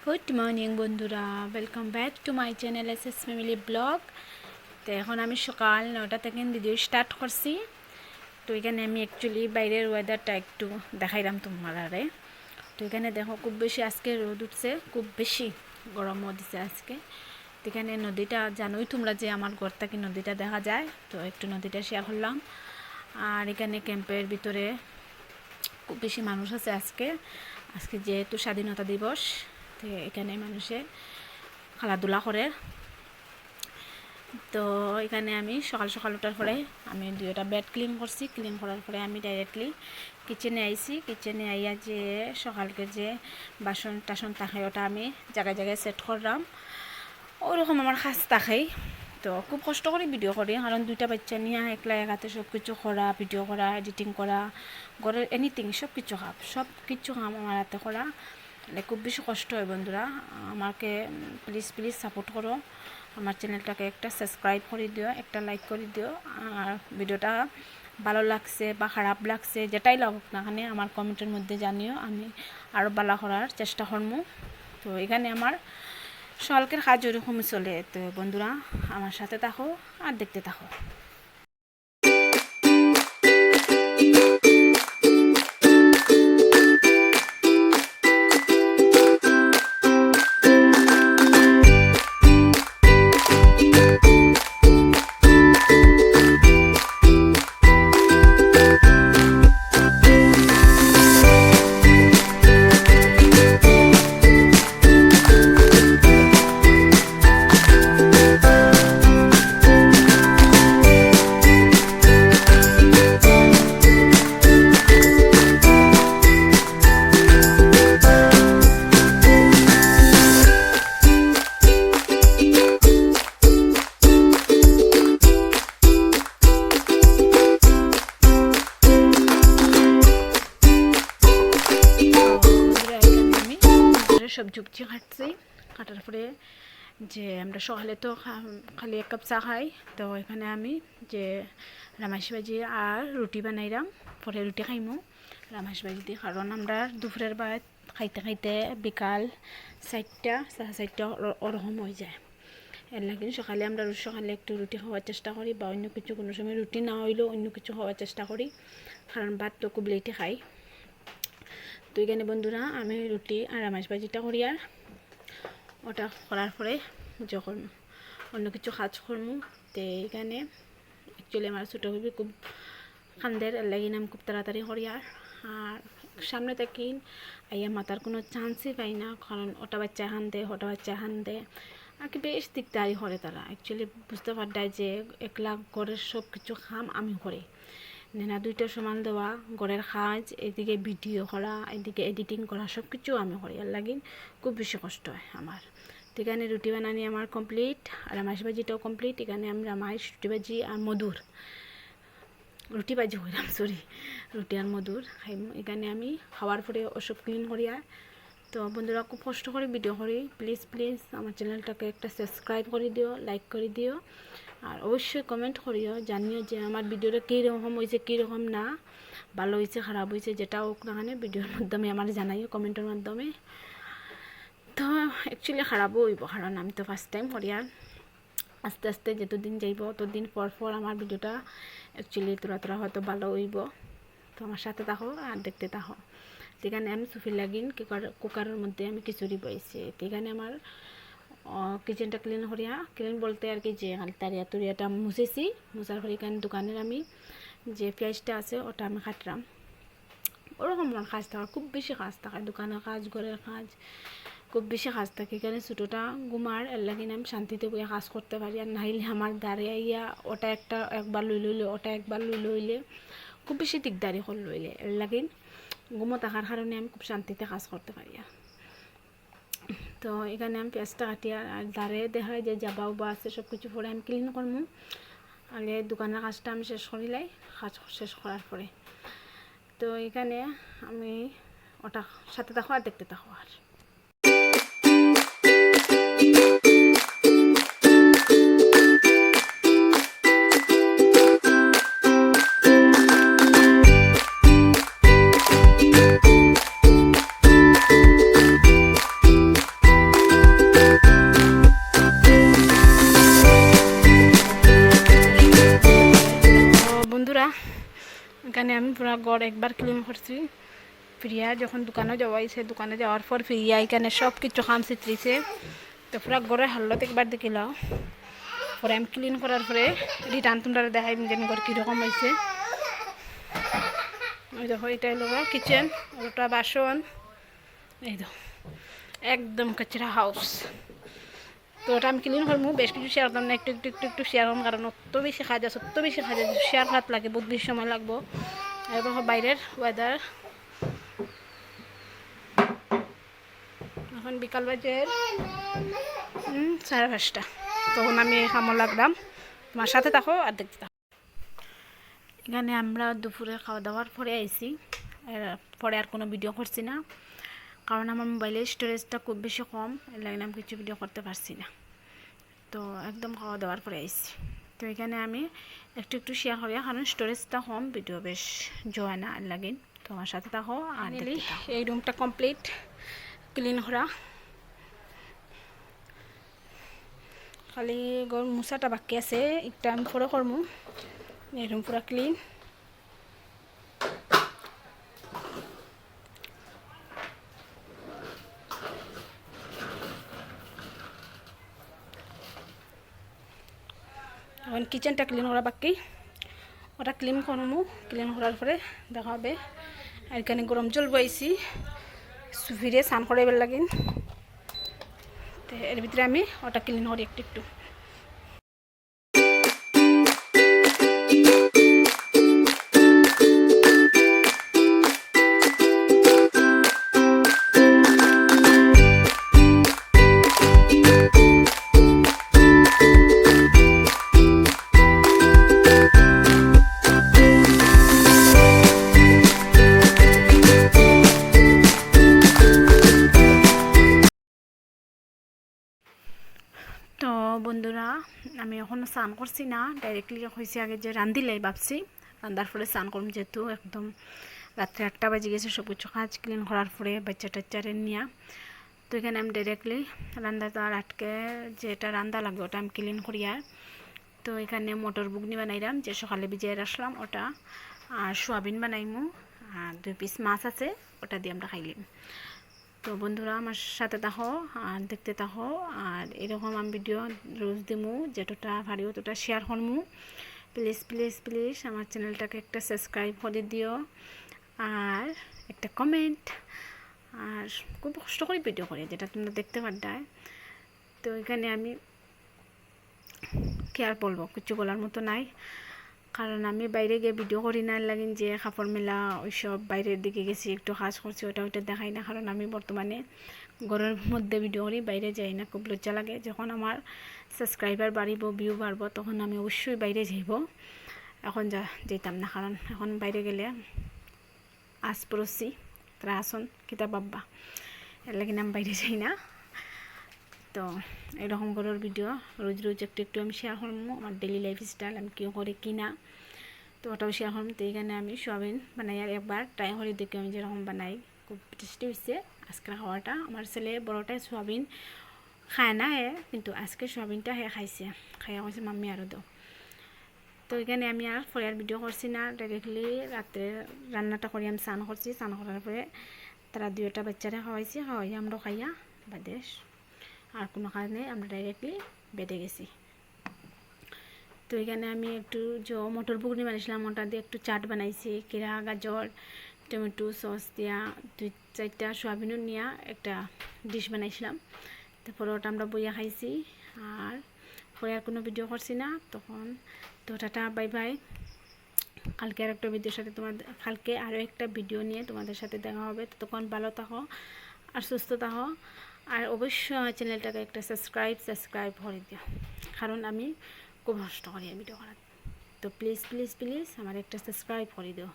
Good morning বন্ধুরা, welcome back to my channel SS family blog. তো এখন আমি সকাল 9টা থেকে ভিডিও স্টার্ট করছি। তো এখানে আমি অ্যাকচুয়ালি বাইরের ওয়েদারটা একটু দেখাইলাম তোমারে। তো এখানে দেখো খুব বেশি আজকে রোদ উঠছে, খুব বেশি গরমও দিছে আজকে। তো এখানে নদীটা জানোই তোমরা যে আমার ঘর থেকে নদীটা দেখা যায়, তো একটু নদীটা শেয়ার করলাম। আর এখানে ক্যাম্পের ভিতরে খুব বেশি মানুষ আছে আজকে যেহেতু স্বাধীনতা দিবস। তো এখানে মানুষে খেলাধুলা করে। তো এখানে আমি সকাল সকাল ওঠার পরে আমি দুইটা বেড ক্লিন করছি। ক্লিন করার পরে আমি ডাইরেক্টলি কিচেনে আইছি। কিচেনে আইয়া যে সকালকে যে বাসন টাসন থাকে ওটা আমি জায়গায় জায়গায় সেট করলাম। ওরকম আমার কাজ থাকেই। তো খুব কষ্ট করে ভিডিও করি, কারণ দুইটা বাচ্চা নিয়ে একলা একাতে সব কিছু করা, ভিডিও করা, এডিটিং করা, ঘরের এনিথিং সব কিছু কাম আমার হাতে করা খুব বেশি কষ্ট হয়। বন্ধুরা আমাকে প্লিজ সাপোর্ট করো, আমার চ্যানেলটাকে একটা সাবস্ক্রাইব করে দিও, একটা লাইক করে দিও। আর ভিডিওটা ভালো লাগছে বা খারাপ লাগছে যেটাই লাগুক না এখানে আমার কমেন্টের মধ্যে জানিও, আমি আরও ভালো করার চেষ্টা করবো। তো এখানে আমার সকালকের কাজ ওরকমই চলে। তো বন্ধুরা আমার সাথে থাকো আর দেখতে থাকো। সবজি কাটছি, কাটার পরে যে আমরা সকালে তো খালি এক কাপ চা খাই। তো এখানে আমি যে রামাস ভাজি আর রুটি বানাইলাম, পরে রুটি খাইমু রামাস ভাজি দিয়ে, কারণ আমরা দুপুরের বাদ খাইতে খাইতে বিকাল 4টা ওরকম হয়ে যায়। এর লাগে সকালে আমরা সকালে একটু রুটি খাওয়ার চেষ্টা করি, বা অন্য কিছু কোনো সময় রুটি না হইলেও অন্য কিছু খাওয়ার চেষ্টা করি, কারণ ভাত তো খুব লেটে খাই। তো এখানে বন্ধুরা আমি রুটি আর রামাস ভাজিটা করি, আর ওটা করার পরে যখন অন্য কিছু কাজ করবো। তো এখানে অ্যাকচুয়ালি আমার ছোটো ভাবি খুব খান্দের, এর লাগে আমি খুব তাড়াতাড়ি করি। আর সামনে থাকি আইয়া মাতার কোনো চান্সই পাই না, কারণ ওটা বাচ্চা হান দে আর কি বেশ দিকদারি করে তারা। অ্যাকচুয়ালি বুঝতে পারতায় যে একলা ঘরের সব কিছু কাম আমি করি না, দুইটা সমান দেওয়া ঘরের কাজ, এদিকে ভিডিও করা, এদিকে এডিটিং করা, সব কিছু আমি করি। আর লাগি খুব বেশি কষ্ট হয় আমার। তো এখানে রুটি বানানি আমার কমপ্লিট, আর রামাস ভাজিটাও কমপ্লিট। এখানে আমি রামাস রুটি ভাজি আর মধুর রুটি ভাজি হইলাম, রুটি আর মধুর খাইম। এখানে আমি খাওয়ার পরে ওসব ক্লিন করি। আর তো বন্ধুরা খুব কষ্ট করে ভিডিও করি, প্লিজ আমার চ্যানেলটাকে একটা সাবস্ক্রাইব করে দিও, লাইক করে দিও, আর অবশ্যই কমেন্ট করিও, জানিও যে আমার ভিডিওটা কীরকম হয়েছে, কীরকম না, ভালো হয়েছে খারাপ হয়েছে, যেটা হোক না কেন ভিডিওর মাধ্যমে আমার জানাইও, কমেন্টের মাধ্যমে। তো অ্যাকচুয়ালি খারাপও হইব, কারণ আমি তো ফার্স্ট টাইম করি। আর আস্তে আস্তে যতদিন যাইব ততদিন পর আমার ভিডিওটা অ্যাকচুয়ালি তোরা হয়তো ভালো হইব। তো আমার সাথে থাকো আর দেখতে থাকো। সেখানে আমি সুফি লাগিন কুকারের মধ্যে আমি খিচুড়ি বইছি। এখানে আমার কিচেনটা ক্লিন বলতে আর কি যে তারিয়াটা মুছেছি। মুছার পরে এখানে দোকানের আমি যে পেঁয়াজটা আছে ওটা আমি কাটলাম। ওরকম আমার কাজ থাকে, খুব বেশি কাজ থাকে, দোকানের কাজ, ঘরের কাজ, খুব বেশি কাজ থাকে। এখানে ছোটোটা ঘুমার, এর লাগিন আমি শান্তিতে বইয়া কাজ করতে পারি। আর নাইলে আমার দাঁড়িয়ে ইয়া ওটা একবার লইলে খুব বেশি দিকদারি করে লইলে, এর লাগিন ঘুমো থাকার কারণে আমি খুব শান্তিতে কাজ করতে পারি। তো এখানে আমি পেঁয়াজটা কাটি, আর দাঁড়ে দেখা যে জাবা উবা আছে সব কিছু পরে আমি ক্লিন করবো। আর দোকানের কাজটা আমি শেষ করিলাই, কাজ শেষ করার পরে তো এখানে আমি ওটা সাথে থাকো আর দেখতে থাকো। আর এখানে আমি পুরো ঘর একবার ক্লিন করছি। প্রিয়া যখন দোকানে যাওয়াইছে, দোকানে যাওয়ার পর প্রিয়া এখানে সব কিছু খাম চিত্রিছে, তো পুরো ঘরের হালত একবার দেখিলাম। পরে আমি ক্লিন করার পরে রিটার্ন তোমরা দেখাই যে আমি ঘর কীরকম হয়েছে। ওই দেখো এটাই লোক কিচেন, ওটা বাসন, এই দেখো একদম কাচরা হাউস। তো ওটা আমি ক্লিন করবো, বেশ কিছু শেয়ার করতাম না, একটু একটু একটু একটু শেয়ার করুন, কারণ অত বেশি কাজ আছে, অত বেশি কাজ আছে, শেয়ার হাত লাগে, বহুত বেশি সময় লাগবো। আর দেখো বাইরের ওয়েদার, এখন বিকাল বাজে 5:30, তখন আমি কামো লাগলাম। তোমার সাথে থাকো আর দেখতে থাকো। এখানে আমরা দুপুরে খাওয়া দাওয়ার পরে আইছি, পরে আর কোনো ভিডিও করছি না, কারণ আমার মোবাইলের স্টোরেজটা খুব বেশি কম, এর লাগে আমি কিছু ভিডিও করতে পারছি না। তো একদম খাওয়া দাওয়ার পরে আইছি। তো এখানে আমি একটু একটু শেয়ার করি, কারণ স্টোরেজটা কম, ভিডিও বেশ জয় না, এর লাগে। তো আমার সাথে থাকো আর এই রুমটা কমপ্লিট ক্লিন করা, খালি গরম মুছাটা বাকি আছে, একটা আমি পরে করবো। এই রুম পুরা ক্লিন। এখন কিচেনটা ক্লিন করা বাকি, ওটা ক্লিন করবো। ক্লিন করার পরে দেখা হবে। আর এখানে গরম জল বইছি সুফিরে স্নান করাইবার লাগিন, তো এর ভিতরে আমি ওটা ক্লিন করি একটু একটু। তো বন্ধুরা, আমি এখনও স্নান করছি না, ডাইরেক্টলি হয়েছে আগে যে রান্ধিলাই ভাবছি, রান্ধার পরে স্নান করুন, যেহেতু একদম রাত্রে 8টা বাজে গেছে, সব কিছু কাজ ক্লিন করার পরে বাচ্চা টাচ্চারে নিয়ে। তো এখানে আমি ডাইরেক্টলি রান্ধাটা আটকে যেটা রান্না লাগবে ওটা আমি ক্লিন করি। আর তো এখানে মটর বুগনি বানাইলাম, যে সকালে ভিজিয়ে রাখলাম ওটা, আর সোয়াবিন বানাইমু, আর 2 পিস মাছ আছে, ওটা দিয়ে আমরা খাইলাম। তো বন্ধুরা আমার সাথে থাকো আর দেখতে থাকো, আর এরকম আমি ভিডিও রোজ দিমু, যেটা পারি অতটা শেয়ার করমু। প্লিজ প্লিজ প্লিজ আমার চ্যানেলটাকে একটা সাবস্ক্রাইব করে দিও, আর একটা কমেন্ট। আর খুব কষ্ট করে ভিডিও করি, যেটা তোমরা দেখতে পারদায়। তো এখানে আমি কি আর বলবো, কিছু বলার মতো নাই, কারণ আমি বাইরে গিয়ে ভিডিও করি না, লাগিন যে কাপড় মেলা ওইসব বাইরের দিকে গেছি, একটু কাজ করছি, ওটা দেখাই না, কারণ আমি বর্তমানে ঘরের মধ্যে ভিডিও করি, বাইরে যাই না, খুব লজ্জা লাগে। যখন আমার সাবস্ক্রাইবার বাড়িব, ভিউ বাড়ব, তখন আমি অবশ্যই বাইরে যাইব। এখন যেতাম না, কারণ এখন বাইরে গেলে আজ পড়ছি তারা আসন কিতাব বাব্বা, এর লাগে আমি বাইরে যাই না। তো এরকম ঘরের ভিডিও রোজ রোজ একটু একটু আমি শেয়ার করবো, আমার ডেলি লাইফ স্টাইল আমি কী করি কি না, তো ওটাও শেয়ার করবো। তো এখানে আমি সোয়াবিন বানাই, আর একবার ট্রাই করে দেখি আমি যেরকম বানাই, খুব টেস্টি হয়েছে আজকের খাওয়াটা। আমার ছেলে বড়টাই সোয়াবিন খায় না, কিন্তু আজকে সোয়াবিনটা খাইছে, খাইয়া কৈছে মাম্মি আরও দাও। তো এখানে আমি আর পরে আর ভিডিও করছি না, ডাইরেক্টলি রাত্রে রান্নাটা করি, আমি স্নান করছি, স্নান করার পরে তারা 2টা বাচ্চারা খাওয়াইছি, খাওয়াই আমরা খাইয়া বাদেশ আর কোনো কাজ নেই, আমরা ডাইরেক্টলি বেডে গেছি। তো এখানে আমি একটু মটর বুগনি বানিয়েছিলাম, ওটা দিয়ে একটু চাট বানাইছি, কিরা গাজর টমেটো সস দিয়া 2-4টা সোয়াবিনও নিয়ে একটা ডিশ বানাইছিলাম। তারপরে ওটা আমরা বইয়া খাইছি, আর পরে আর কোনো ভিডিও করছি না তখন। তো টাটা বাই বাই, কালকে আর একটা ভিডিওর সাথে কালকে আরও একটা ভিডিও নিয়ে তোমাদের সাথে দেখা হবে। ততক্ষণ ভালো থাকো আর সুস্থ থাকো, আর অবশ্যই আমার চ্যানেলটাকে একটা সাবস্ক্রাইব করে দিও, কারণ আমি খুব কষ্ট করি ভিডিও করার। তো প্লিজ প্লিজ প্লিজ আমার একটা সাবস্ক্রাইব করে দিও।